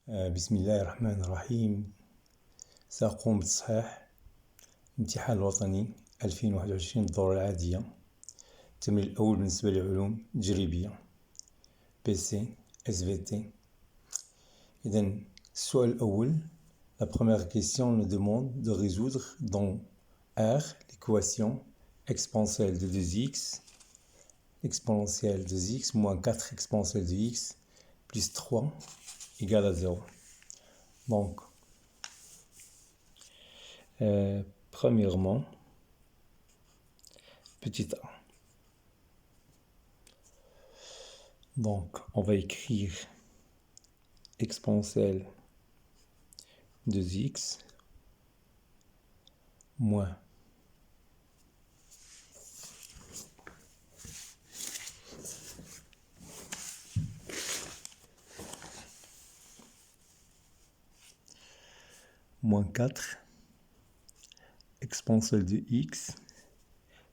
بسم الله الرحمن الرحيم. سأقوم بتصحيح الامتحان الوطني 2021 الدورة العادية. التمرين الأول بالنسبة للعلوم التجريبية PC SVT. إذن السؤال الأول, la première question nous demande de résoudre dans R l'équation exponentielle de 2x exponentielle de x moins 4 exponentielle de x plus 3 égale à 0. Donc, premièrement, petit a. Donc, on va écrire exponentielle de x moins moins 4 exponentielle de x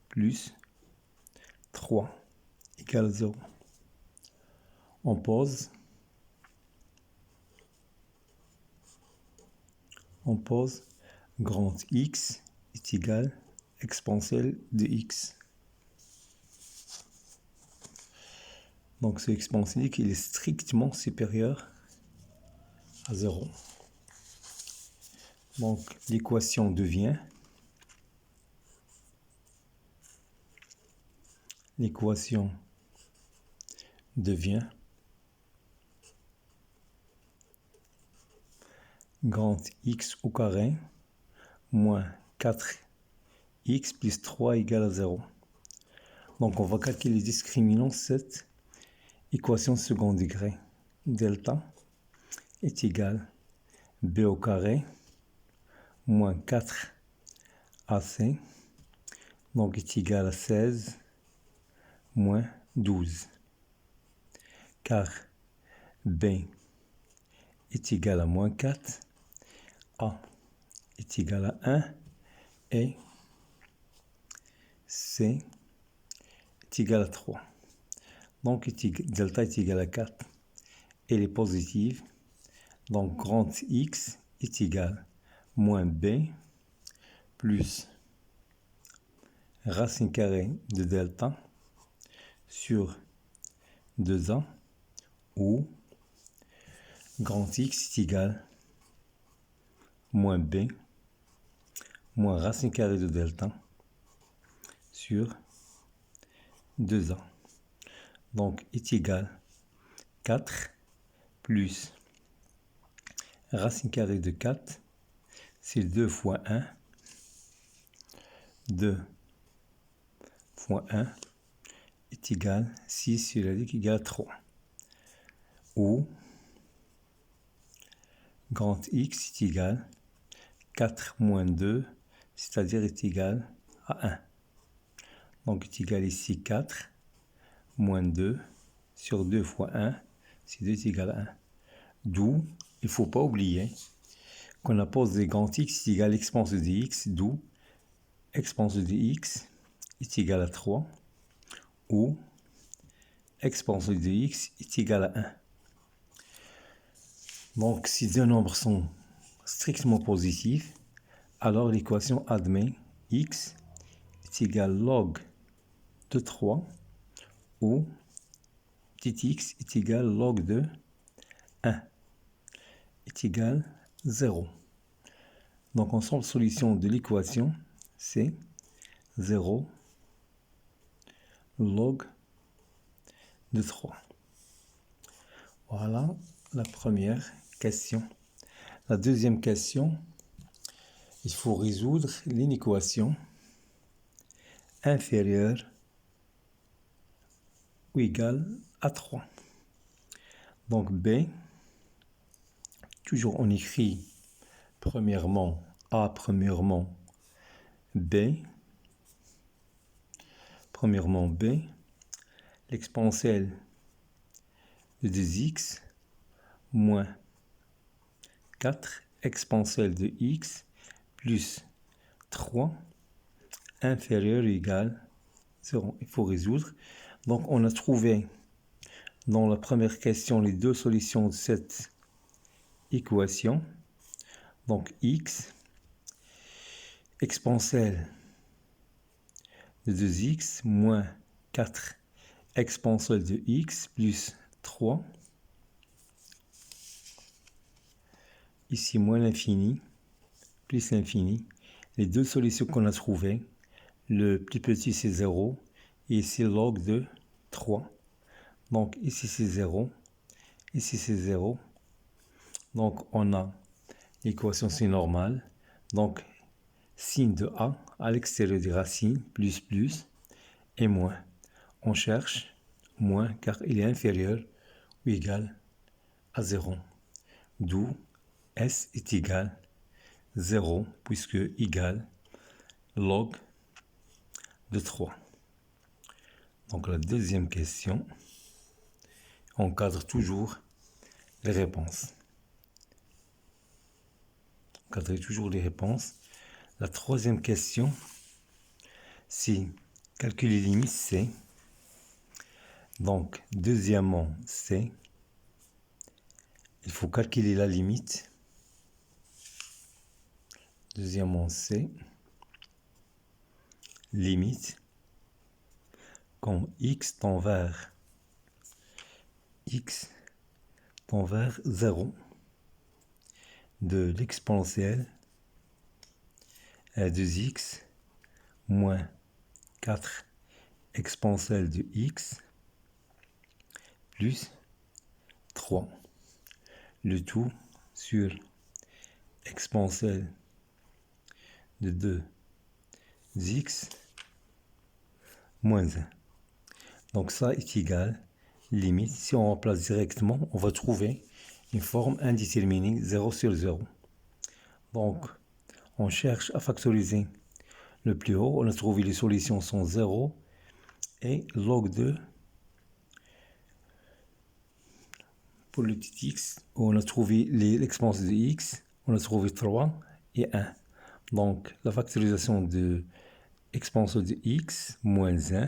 plus 3 égale à 0. On pose grand X est égal exponentielle de x. Donc ce exponentielle il est strictement supérieur à 0. Donc l'équation devient grand X au carré moins 4x plus 3 égale à 0. Donc on va calculer les discriminants de cette équation second degré. Delta est égal b au carré moins 4ac donc est égal à 16 moins 12 car b est égal à moins 4, a est égal à 1 et c est égal à 3. Donc delta est égal à 4. Elle est positive. Donc grand X est égal moins b plus racine carrée de delta sur 2a où grand X est égal moins b moins racine carrée de delta sur 2a. Donc est égal 4 plus racine carrée de 4, c'est 2 fois 1. 2 fois 1 est égal 6 sur la ligne égale à 3. Où grand X est égal 4 moins 2, c'est-à-dire est égal à 1. Donc est égal ici 4 moins 2 sur 2 fois 1, c'est 2 est égal à 1. D'où, il ne faut pas oublier qu'on a posé grand X est égal à l'exponentielle de x, d'où exponentielle de x est égal à 3, ou exponentielle de x est égal à 1. Donc, si deux nombres sont strictement positifs, alors l'équation admet x est égal log de 3, ou petit x est égal log de 1 est égal 0. Donc, ensemble, solution de l'équation, c'est 0 log de 3. Voilà la première question. La deuxième question, il faut résoudre l'inéquation inférieure ou égale à 3. Donc B, toujours on écrit premièrement A, premièrement B, l'exponentielle de 2x moins 4 exponentielle de x plus 3 inférieur ou égal 0. Il faut résoudre. Donc on a trouvé dans la première question les deux solutions de cette équation. Donc x exponentielle de 2x moins 4 exponentielle de x plus 3. Ici, moins l'infini, plus l'infini. Les deux solutions qu'on a trouvées, le plus petit c'est 0, et ici log de 3. Donc ici c'est 0, ici c'est 0. Donc on a l'équation c'est normal. Donc signe de a à l'extérieur des racines, plus, et moins. On cherche moins car il est inférieur ou égal à 0. D'où S est égal 0 puisque égal log de 3. Donc la deuxième question, on cadre toujours les réponses. Cadrer toujours les réponses. La troisième question, c'est calculer les limites C. Donc, deuxièmement, C. Il faut calculer la limite. Deuxièmement, C. Limite. Quand x tend vers 0 de l'exponentielle à 2x moins 4 exponentielle de x plus 3. Le tout sur exponentielle de 2x moins 1. Donc ça est égal, limite, si on remplace directement, on va trouver une forme indéterminée 0 sur 0. Donc, on cherche à factoriser le plus haut. On a trouvé les solutions sont 0 et log 2 pour le petit x. On a trouvé l'exponentielle de x. On a trouvé 3 et 1. Donc, la factorisation de exponentielle de x moins 1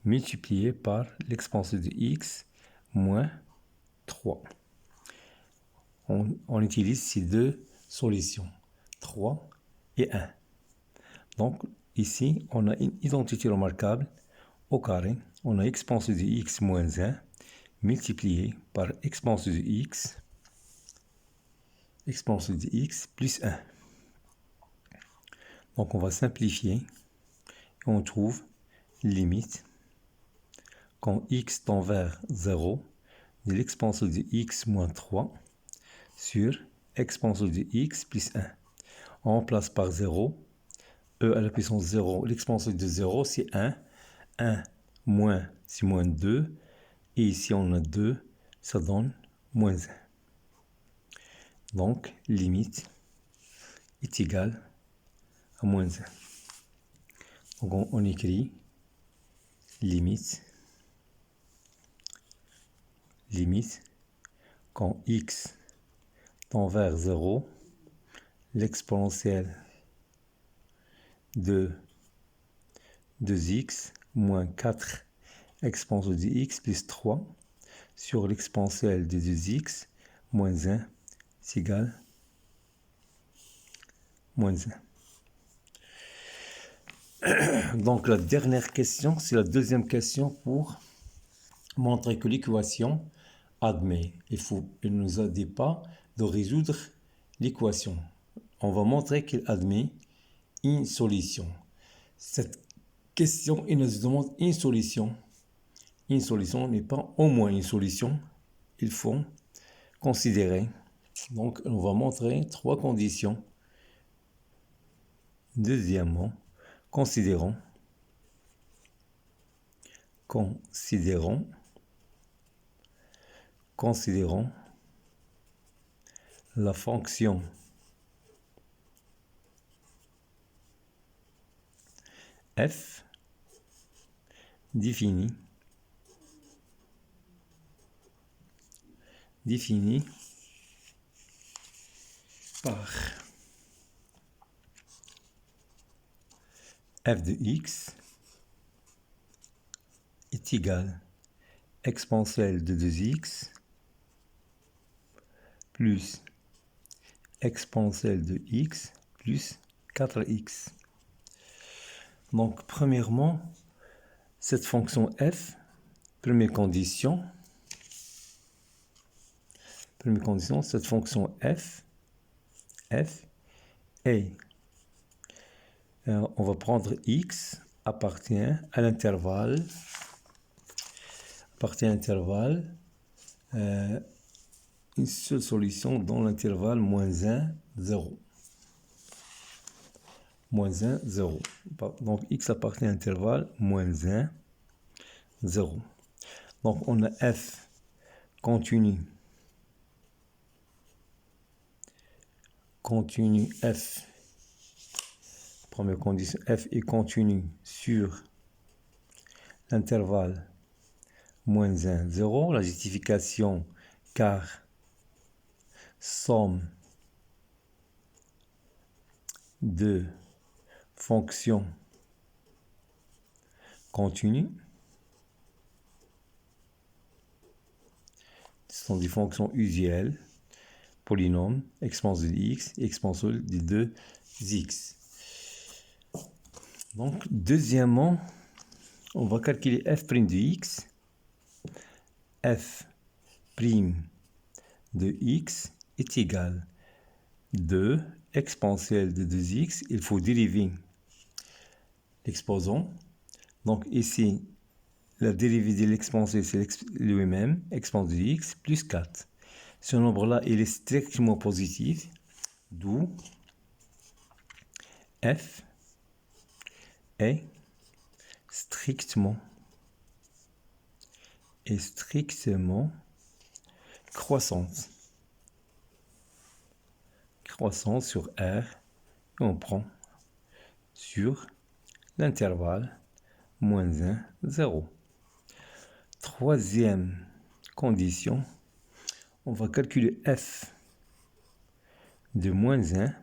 multiplié par l'exponentielle de x moins 3. On utilise ces deux solutions, 3 et 1. Donc, ici, on a une identité remarquable au carré. On a exponentielle de x moins 1 multiplié par exponentielle de x plus 1. Donc, on va simplifier. Et on trouve limite quand x tend vers 0 de l'exponentielle de x moins 3 sur exponentielle de x plus 1. On remplace par 0. E à la puissance 0, l'exponentielle de 0, c'est 1. 1 moins, c'est moins 2. Et ici, on a 2, ça donne moins 1. Donc, limite est égale à moins 1. Donc, on écrit limite quand x tend vers 0, l'exponentielle de 2x moins 4 exponentielle de x plus 3 sur l'exponentielle de 2x moins 1, c'est égal moins 1. Donc la dernière question, c'est la deuxième question pour montrer que l'équation admet. Il ne nous aide pas de résoudre l'équation. On va montrer qu'il admet une solution. Cette question, il nous demande une solution. Une solution n'est pas au moins une solution. Il faut considérer. Donc, on va montrer trois conditions. Deuxièmement, considérons la fonction f définie par f de x est égal exponentielle de 2x plus exponentielle de x plus 4x. Donc, premièrement, cette fonction f, première condition, cette fonction f est, on va prendre x appartient à l'intervalle, une seule solution dans l'intervalle moins 1, 0. Moins 1, 0. Donc, x appartient à l'intervalle moins 1, 0. Donc, on a f continu f. Première condition, f est continu sur l'intervalle moins 1, 0. La justification, car somme de fonctions continues, ce sont des fonctions usuelles, polynômes, exponentielle de x et exponentielle de 2x. Donc, deuxièmement, on va calculer f' de x. F' de x est égal à 2 exponentielle de 2x. Il faut dériver l'exposant. Donc, ici, la dérivée de l'exponentielle, c'est lui-même, exponentielle de x, plus 4. Ce nombre-là, il est strictement positif, d'où f est strictement croissante. Croissance sur R, et on prend sur l'intervalle moins 1, 0. Troisième condition, on va calculer f de moins 1.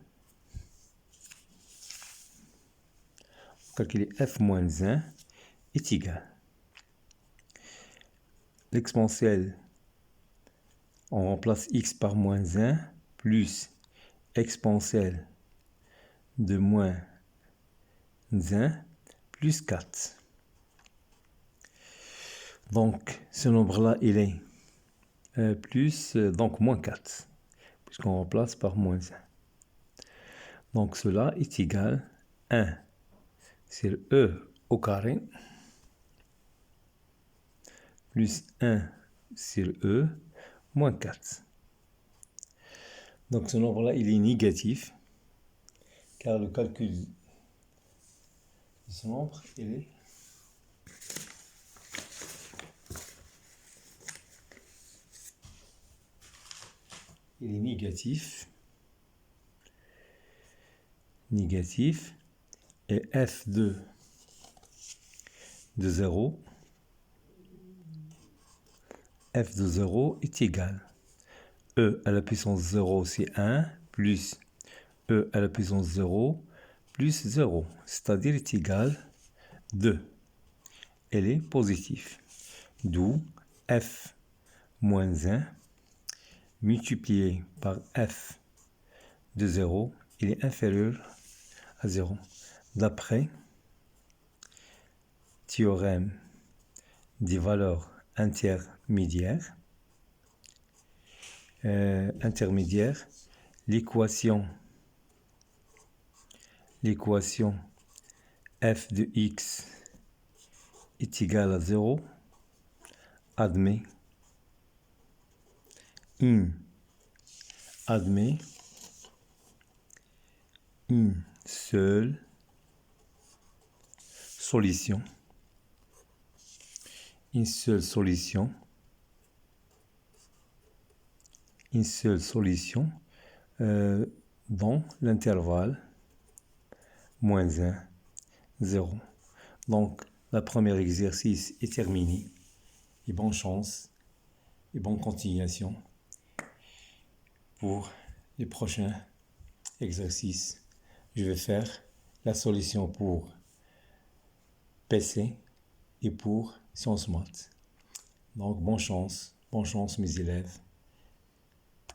Calculer f moins 1 est égal. L'exponentielle, on remplace x par moins 1 plus exponentielle de moins 1 plus 4. Donc, ce nombre-là, il est donc moins 4, puisqu'on remplace par moins 1. Donc, cela est égal à 1 sur e au carré plus 1 sur e moins 4. Donc, ce nombre-là, il est négatif, car le calcul de ce nombre, il est négatif, et f de 0, est égal e à la puissance 0, c'est 1, plus e à la puissance 0, plus 0, c'est-à-dire est égal à 2. Elle est positive. D'où f moins 1 multiplié par f de 0, il est inférieur à 0. D'après théorème des valeurs intermédiaires, l'équation f de x est égale à 0 admet une seule solution. Dans l'intervalle moins 1, 0. Donc, le premier exercice est terminé. Et bonne chance et bonne continuation pour les prochains exercices. Je vais faire la solution pour PC et pour Sciences Maths. Donc, bonne chance mes élèves.